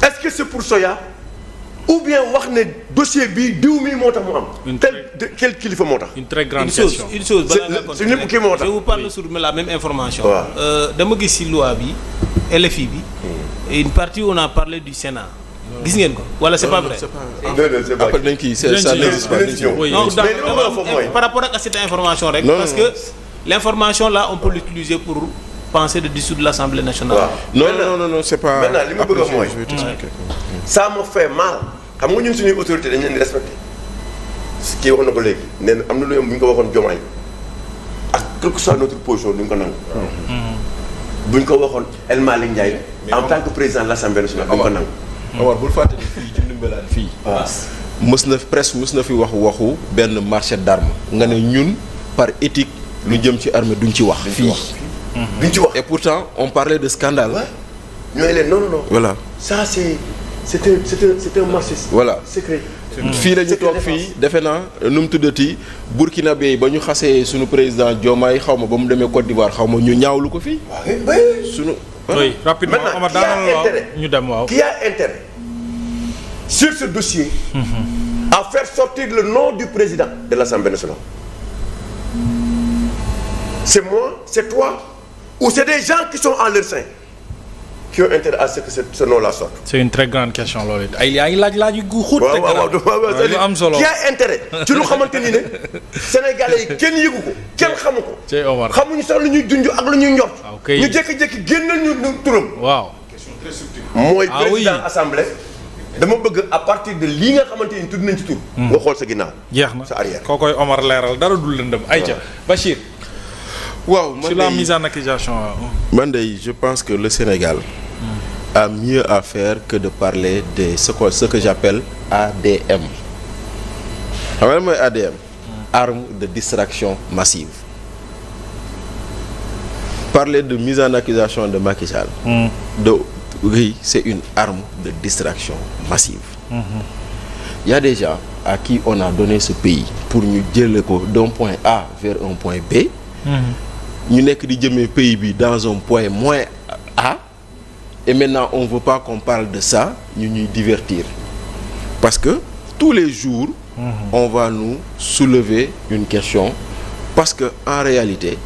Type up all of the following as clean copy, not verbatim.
est-ce que c'est pour Soya ou bien wax ne dossier bi diw mi moo tax mu am. quel kilifa moo tax. une très grande question une chose balaa nga continuer kii moo tax. je vous parle sur la même information. waaw dama gis ci loi bi LFI bi. et une partie on a parlé du Sénat. gis ngeen ko wala c'est pas vrai. c'est pas après dañ kii ça n'existe pas. non par rapport ak cette information rek. parce que l'information là on peut l'utiliser pour penser de dissoudre l'Assemblée nationale. non c'est pas. maintenant li ma bëgg a wax mooy. ça me fait mal. xam nga ñun suñuy autorité dañu leen di respecté. kii wax na ko léegi nee na am na lu yom bu ñu ko waxoon Diomaye ak quelle que soit notre position duñ ko nangu. bu ñu ko waxoon El Malick Ndiaye. en tant que président de l'Assemblée nationale duñ ko nangu. Omar bul fàttali fii ci ndimbalaan fii. mës na fi waxu benn marché d'armes nga ne ñun par éthique lu jëm ci armée duñ ci wax. fii duñ ci wax et pourtant on parlait de scandale. ñooy leen non. voilà ça c'est un marché. voilà secret. fii la ñu toog fii defe naa nu mu tuddati burkinabé yi ba ñu xasee suñu président Diomaye xaw ma ba mu demee Côte d'Ivoire xaw ma ñu ñaawlu ko fii. suñu. oui rapidement Omar daanaka waaw ñu dem waaw. qui a intérêt sur ce dossier. à faire sortir le nom du président de l'Assemblée nationale. C'est moi, c'est toi, ou c'est des gens qui sont en leur sein qui ont intérêt à ce que ce nom-là sorte. C'est une très grande question loolu it ay yaa ngi laaj yu xóot. waaw lu am solo qui a intérêt ci lu xamante ni ne Sénégalais yi kenn yëgu ko kenn xamu ko. Cey Omar xamuñu sax lu ñuy dund ak lu ñuy njort. ok ñu jékki-jékki génnal ñu turam. waaw. mooy président assemblée. dama bëgg à partir de lii nga xamante ni tudd nañ ci tur. nga xool sa ginnaaw. jeex na sa arrière. kookoy Omar leeral dara dul lëndëm ayca Bachir. waaw sur la mise en accusation man de je pense que le Sénégal a mieux à faire que de parler de ce que j'appelle ADM. xam nga mooy ADM. arme de distraction massive. Parler de mise en accusation de Macky Sall. Oui, c'est une arme de distraction massive. Il y a des gens à qui on a donné ce pays pour ñu jële ko d'un point A vers un point B. ñu nekk di jëmee pays bi dans un point moins A. Et maintenant on veut pas qu'on parle de ça ñu ñuy divertir. Parce que tous les jours on va nous soulever une question parce que en réalité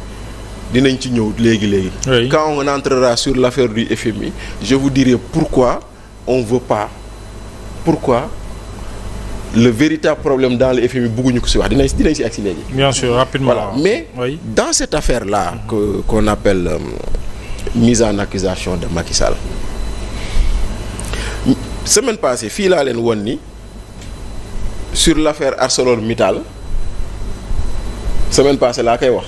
dinañ ci ñëw léegi. Quand on entrera sur l'affaire du FMI je vous dirai pourquoi on veut pas le véritable problème dans le FMI bëgguñu ko ci wax dinañ ci agsi léegi. Bien sûr rapidement. Voilà. Mais dans cette affaire là qu'on appelle mise en accusation de Macky Sall semaine passée fii laa leen won ni sur l'affaire ArcelorMittal semaine passée laa koy wax.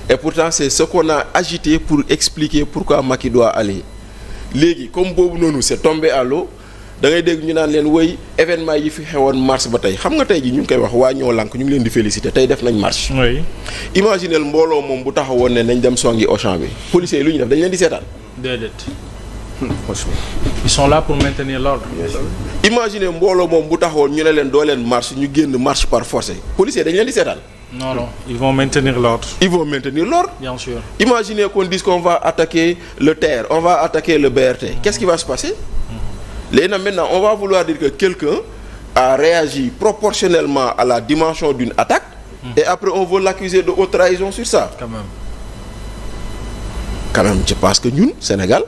Et pourtant c'est ce qu'on a agité pour expliquer pourquoi Macky doit aller léegi comme boobu noonu c'est tombé à l'eau da ngay dégg ñu naan leen woy événement yi fi xewoon mars ba tey xam nga tey ji ñu ngi koy wax waa ñoo lànk ñu ngi leen di féliciter tey def nañ marche. oui. Imaginez mbooloo moom bu taxawoon ne nañ dem songi Auchan bi policiers yi lu ñu def dañ leen di seetaan. déedéet. ils sont là pour maintenir l'ordre. Imaginez mbooloo moom bu taxawoon ñu ne leen doo leen marche ñu génn marche par force policiers dañ leen di seetaan. Non, ils vont maintenir l'ordre. Ils vont maintenir l'ordre. Bien sûr. Imaginez qu'on dise qu'on va attaquer le TER, on va attaquer le BRT. Qu'est-ce qui va se passer? Maintenant, on va vouloir dire que quelqu'un a réagi proportionnellement à la dimension d'une attaque et après on veut l'accuser de haute trahison sur ça. Quand même, je pense que ñun, Sénégal,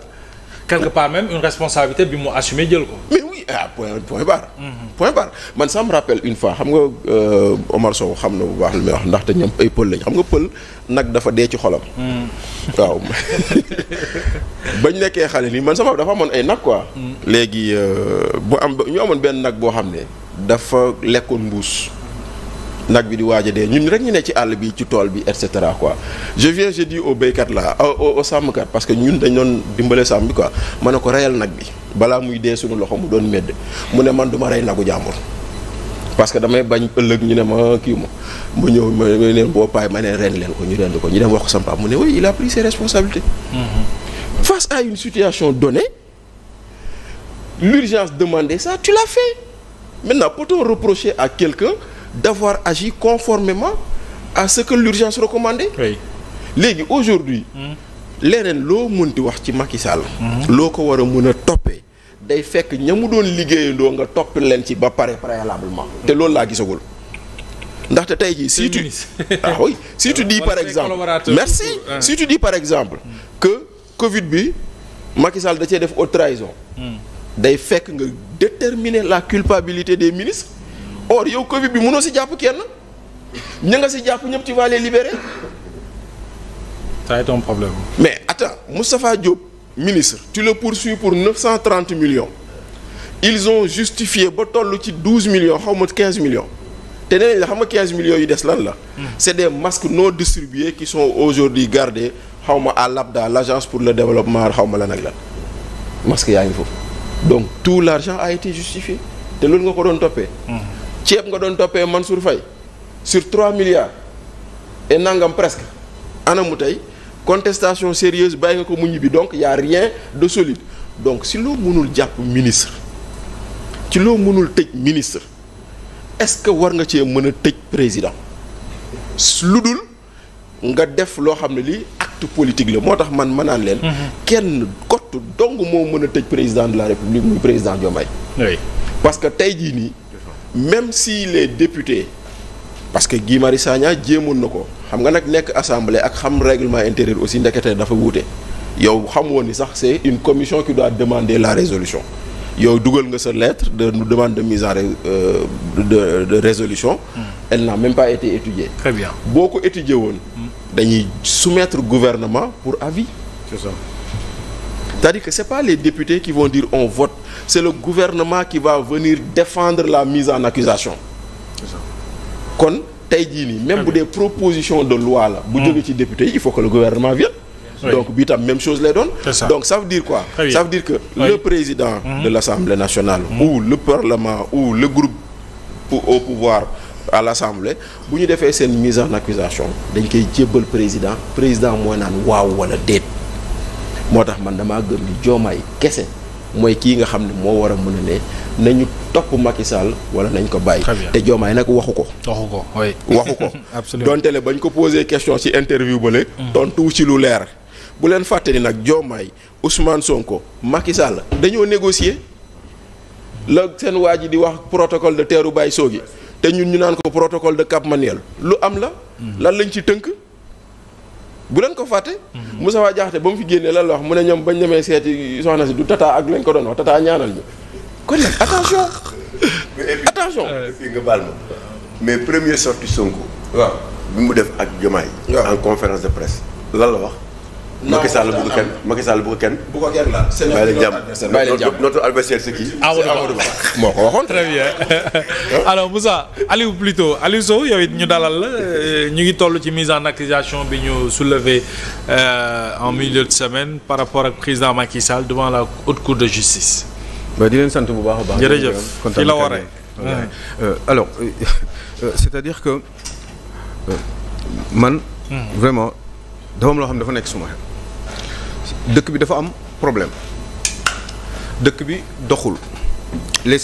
quelque part même une responsabilité bi mu assumé jël ko. Mais oui, point barre. Point barre. Man ça me rappelle une fois xam nga Omar Sow xam na bu baax li may wax ndaxte ñoom ay pël lañ xam nga pël nag dafa dee ci xolam. waaw bañ nekkee xale nii man sama dafa amoon ay nag quoi. léegi ñu amoon benn nag boo xam ne dafa lekkoon mbuus. nag bi di waaj a dee ñun rek ñu ne ci àll bi ci tool bi et cetera quoi je dis au béykat là au sàmmkat parce que ñun dañ doon dimbale sàmm bi quoi ma ne ko reyal nag bi balaa muy dee suñu loxo mu doon medd mu ne man du ma rey nagu jàmbur parce que damay bañ ëllëg ñu ne ma kii ma ñëw ma leen boo paay ma ne ren leen ko ñu rend ko ñu dem wax ko sama papa mu ne oui il a pris ses responsabilités. Face à une situation donnée l'urgence demandait ça tu l'as fait maintenant peut-on reprocher à quelqu'un d'avoir agi conformément à ce que l'urgence recommandait. Oui. Léegi aujourd'hui leneen loo mënti wax ci Macky Sall loo ko war a mën a toppee day fekk ña mu doon liggéeyandoo nga topp leen ci ba pare préalablement. te loolu laa gisagul. ndaxte tey jii si tu oui si tu dis par exemple merci si tu dis par exemple que Covid bi Macky Sall da cee def haute trahison. day fekk nga déterminer la culpabilité des ministres. or yow Covid bi mënoo si jàpp kenn ña nga si jàpp ñëpp tu vas les libérer. ça a été un problème. mais attends Moustapha Diop ministre tu le poursuis pour 930 millions. ils ont justifié ba toll ci 12 millions xaw ma 15 millions. te nee nañ la xam nga 15 millions yu des lan la. c'est des masques non distribués qui sont aujourd'hui gardés xaw ma à l'ABDA l'agence pour le développement xaw ma lan ak lan masques yaa ngi foofu. donc tout l'argent a été justifié te loolu nga ko doon toppee. ceeb nga doon toppee Mansour Faye sur 3 milliards et nangam presque anamu tey contestation sérieuse bàyyi nga ko mu ñibbi donc y a rien de solide donc si loo mënul jàpp ministre ci loo mënul tëj ministre est-ce que war nga cee mën a tëj président lu dul nga def loo xam ne lii acte politique la moo tax man ma naan leen. kenn kott dong moo mën a tëj président de la république muy président Diomaye. oui parce que tey jii nii même si les députés parce que Guy Marius Sagna jéemoon na ko xam nga nag nekk assemblée ak xam règlement intérieur aussi ndekete dafa wuute yow xam woon ni sax c'est une commission qui doit demander la résolution. yow dugal nga sa lettre de demande de mise en de résolution. Elle n'a même pas été étudiée. Très bien. boo ko étudier woon. dañuy soumettre gouvernement pour avis. C'est ça. C'est-à-dire que c'est pas les députés qui vont dire on vote, c'est le gouvernement qui va venir défendre la mise en accusation. C'est ça. kon tey jii nii même bu dee proposition de loi la. bu jógee ci député il faut que le gouvernement vienne. Oui. Donc bi tam même chose lay doon. Donc ça veut dire quoi? Ça veut dire que le président de l'Assemblée nationale ou le Parlement ou le groupe au pouvoir à l'Assemblée bu ñu defee seen mise en accusation dañ koy jébbal président mooy naan waaw wala déet. moo tax man damaa gëm ni Diomaye kese mooy kii nga xam ne moo war a mën a ne nañu topp Macky Sall wala nañ ko bàyyi. te Diomaye nag waxu ko. Oui. waxu ko. Absolument. donte le bañ ko posé question ci interview ba léegi. tontu ci lu leer. bu leen fàtte ni nag Diomaye Ousmane Sonko Macky Sall dañoo négocier la seen waa ji di wax protocole de Teeru Baye Sogui te ñun ñu naan ko protocole de Cap Manuel lu am la. lan lañ ci tënk. bu leen ko fàtte. Moustapha Diakhaté ba mu fi génnee lan la wax mu ne ñoom bañ demee seeti soxna si du tata ak lañ ko doon wax tata ñaanal ñu. kon nag attention. attention. fii nga baal ma mais première sortie Sonko. waaw bi mu def ak Diomaye. en conférence de presse. lan la wax. Macky Sall bu ko kenn Macky Sall bu ko kenn. bu ko kenn laal seen bàyyi leen jàmm notre adversaire c'est qui. Amadou Ba moo ko waxoon. très bien alors Moussa Aliou plutôt Aliou Sow yow it ñu dalal la ñu ngi toll ci mise en accusation bi ñu soulevé en milieu de semaine par rapport ak président Macky Sall devant la haute cour de justice. ba di leen sant bu baax a baax. jërëjëf fi la waree. alors c'est-à-dire que man. vraiment dafa am loo xam ne dafa nekk suma xel. dëkk bi dafa am problème dëkk bi doxul les